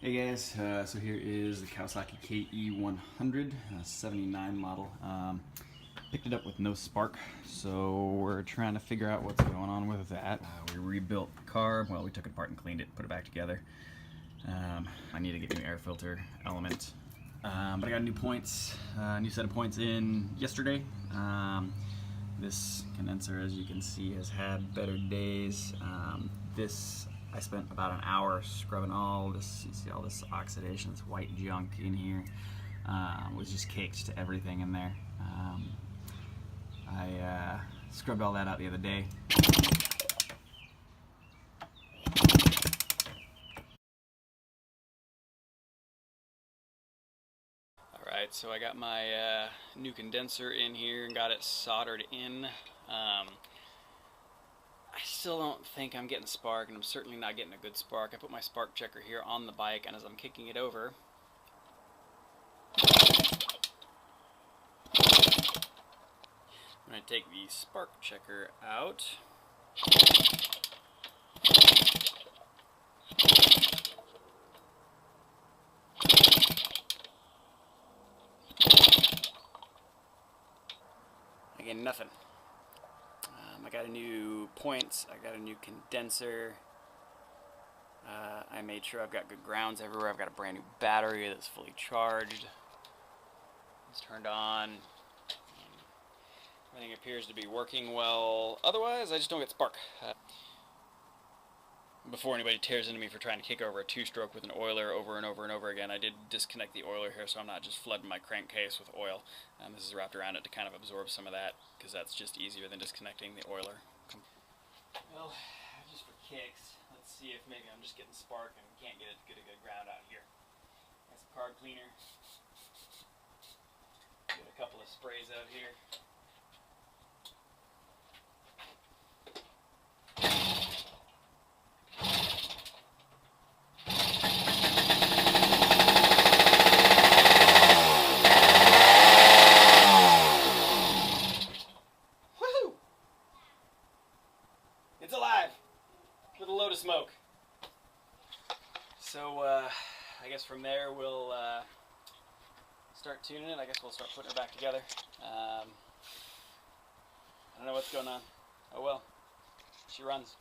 Hey guys, so here is the Kawasaki KE100, 79 model. Picked it up with no spark, so we're trying to figure out what's going on with that. We rebuilt the car, well we took it apart and cleaned it, put it back together. I need to get a new air filter element. But I got new points, new set of points in yesterday. This condenser, as you can see, has had better days. I spent about an hour scrubbing all this. You see all this oxidation, this white junk in here. Was just caked to everything in there. I scrubbed all that out the other day. Alright, so I got my new condenser in here and got it soldered in. I still don't think I'm getting spark, and I'm certainly not getting a good spark. I put my spark checker here on the bike, and as I'm kicking it over, I'm going to take the spark checker out. Again, nothing. I got a new points, I got a new condenser. I made sure I've got good grounds everywhere. I've got a brand new battery that's fully charged. It's turned on. Everything appears to be working well. Otherwise, I just don't get spark. Before anybody tears into me for trying to kick over a two-stroke with an oiler over and over and over again, I did disconnect the oiler here so I'm not just flooding my crankcase with oil. This is wrapped around it to kind of absorb some of that, because that's just easier than disconnecting the oiler. Well, just for kicks, let's see if maybe I'm just getting spark and can't get a good ground out here. Got some card cleaner. Get a couple of sprays out here. It's alive with a load of smoke. So I guess from there we'll start tuning it. I guess we'll start putting her back together. I don't know what's going on. Oh well, she runs.